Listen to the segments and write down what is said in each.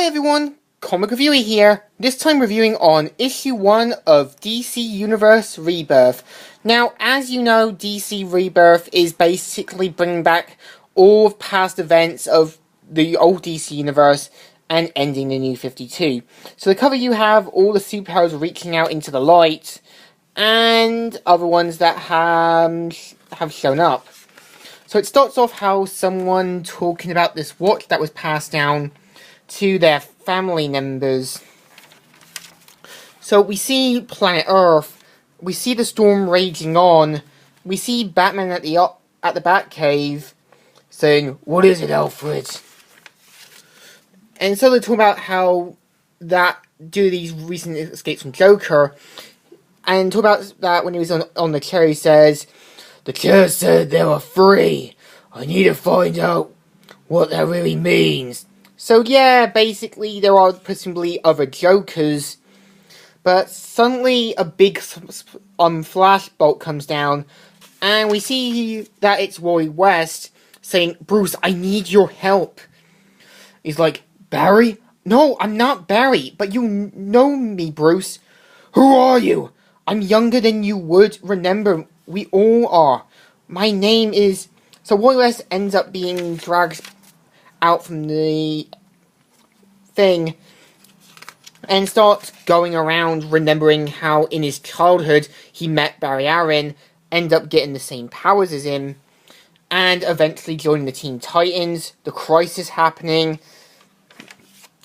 everyone, Comic Reviewer here, this time reviewing on issue 1 of DC Universe Rebirth. Now, as you know, DC Rebirth is basically bringing back all of past events of the old DC Universe and ending the New 52. So the cover you have all the superheroes reaching out into the light, and other ones that have shown up. So it starts off how someone talking about this watch that was passed down to their family members. So we see planet Earth, we see the storm raging on, we see Batman at the Batcave saying, "What is it, Alfred?" And so they talk about how that due to these recent escapes from Joker, and talk about that when he was on the chair, he says, "The chair said they were free. I need to find out what that really means." So yeah, basically there are presumably other Jokers, but suddenly a big flashbolt comes down, and we see that it's Roy West saying, "Bruce, I need your help." He's like, "Barry? No, I'm not Barry, but you know me, Bruce." "Who are you?" "I'm younger than you would remember. We all are. My name is..." So Roy West ends up being dragged out from the thing and starts going around remembering how in his childhood he met Barry Allen, end up getting the same powers as him, and eventually joining the Teen Titans, the crisis happening,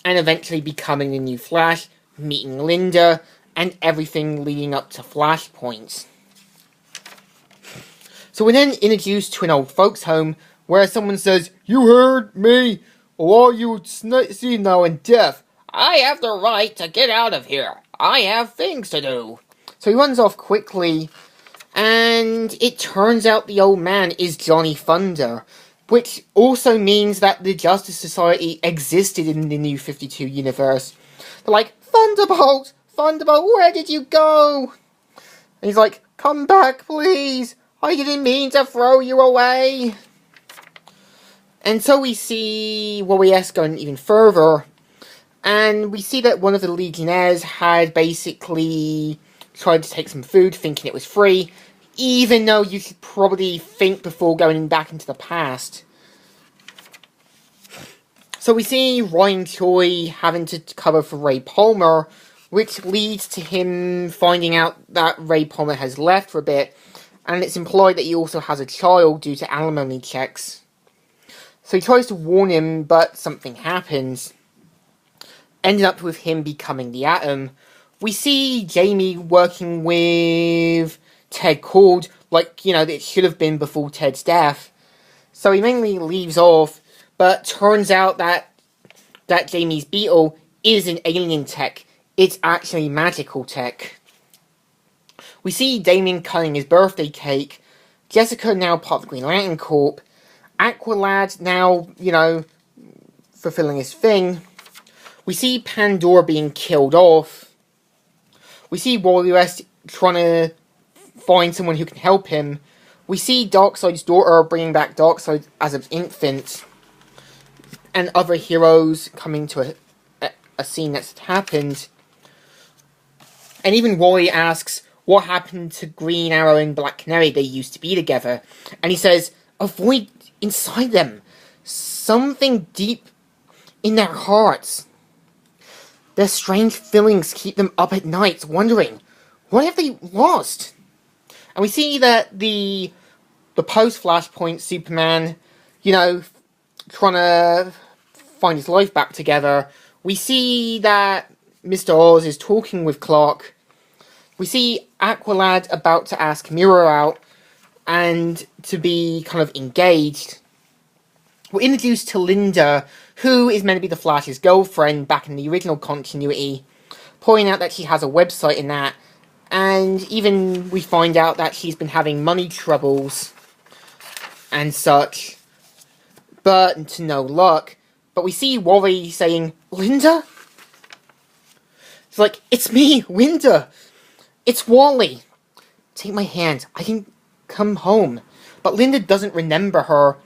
and eventually becoming the new Flash, meeting Linda, and everything leading up to Flashpoint. So we're then introduced to an old folks home where someone says, "You heard me, or are you senile and deaf? I have the right to get out of here. I have things to do." So he runs off quickly, and it turns out the old man is Johnny Thunder, which also means that the Justice Society existed in the New 52 universe. They're like, "Thunderbolt! Thunderbolt, where did you go?" And he's like, "Come back, please. I didn't mean to throw you away." And so we see Warriors going even further, and we see that one of the Legionnaires had basically tried to take some food, thinking it was free, even though you should probably think before going back into the past. So we see Ryan Choi having to cover for Ray Palmer, which leads to him finding out that Ray Palmer has left for a bit, and it's implied that he also has a child due to alimony checks. So he tries to warn him, but something happens, ending up with him becoming the Atom. We see Jamie working with Ted Cord, like, it should have been before Ted's death. So he mainly leaves off, but turns out that Jamie's beetle is an alien tech. It's actually magical tech. We see Damien cutting his birthday cake, Jessica now part of the Green Lantern Corps, Aqualad now, fulfilling his thing. We see Pandora being killed off. We see Wally West trying to find someone who can help him. We see Darkseid's daughter bringing back Darkseid as an infant, and other heroes coming to a scene that's happened. And even Wally asks, what happened to Green Arrow and Black Canary? They used to be together. And he says, a void inside them. Something deep in their hearts. Their strange feelings keep them up at night, wondering, what have they lost? And we see that the post-Flashpoint Superman, trying to find his life back together. We see that Mr. Oz is talking with Clark. We see Aqualad about to ask Miro out and to be kind of engaged. We're introduced to Linda, who is meant to be the Flash's girlfriend back in the original continuity, pointing out that she has a website in that, and even we find out that she's been having money troubles and such, but to no luck. But we see Wally saying, "Linda?" It's like, "It's me, Linda. It's Wally. Take my hand. I can come home." But Linda doesn't remember her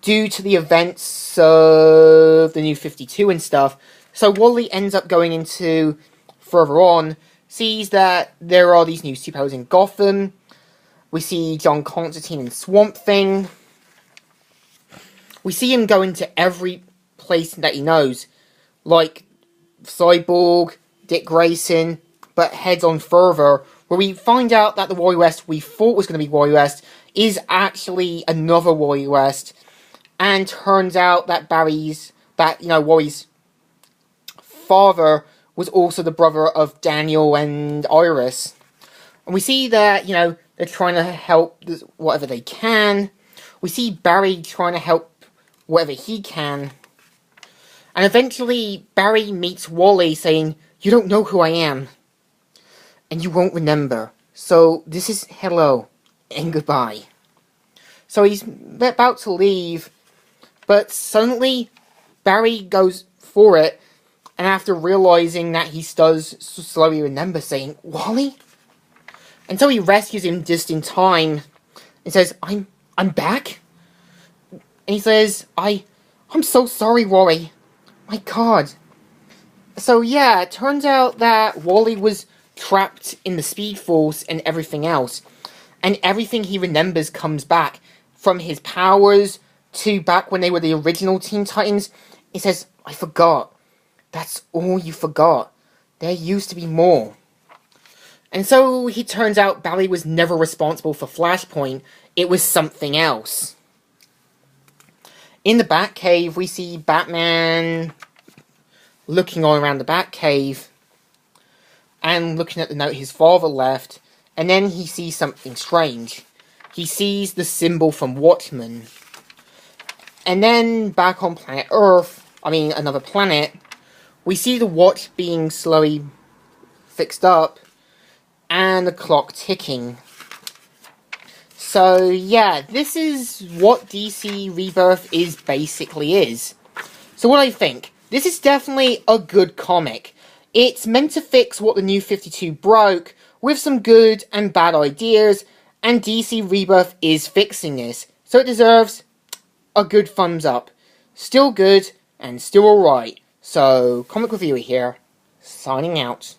due to the events of the New 52 and stuff. So Wally ends up going into, further on, sees that there are these new superheroes in Gotham. We see John Constantine and Swamp Thing. We see him go into every place that he knows, like Cyborg, Dick Grayson, but heads on further, where we find out that the Wally West we thought was going to be Wally West is actually another Wally West, and turns out that Wally's father was also the brother of Daniel and Iris. And we see that, they're trying to help whatever they can. We see Barry trying to help whatever he can. And eventually, Barry meets Wally saying, "You don't know who I am. And you won't remember. So, this is hello and goodbye." So he's about to leave, but suddenly, Barry goes for it, and after realizing that he does slowly remember, saying, "Wally?" And so he rescues him just in time, and says, I'm back? And he says, I'm so sorry, Wally. My God. So yeah, it turns out that Wally was trapped in the Speed Force and everything else. And everything he remembers comes back. From his powers to back when they were the original Teen Titans. He says, I forgot. That's all you forgot. There used to be more. And so he turns out Barry was never responsible for Flashpoint. It was something else. In the Batcave, we see Batman looking all around the Batcave and looking at the note his father left, and then he sees something strange. He sees the symbol from Watchmen. And then back on planet Earth, another planet, we see the watch being slowly fixed up and the clock ticking. So yeah, this is what DC Rebirth basically is. So what do I think? This is definitely a good comic. It's meant to fix what the New 52 broke, with some good and bad ideas, and DC Rebirth is fixing this, so it deserves a good thumbs up. Still good, and still alright. So, Comic Reviewer here, signing out.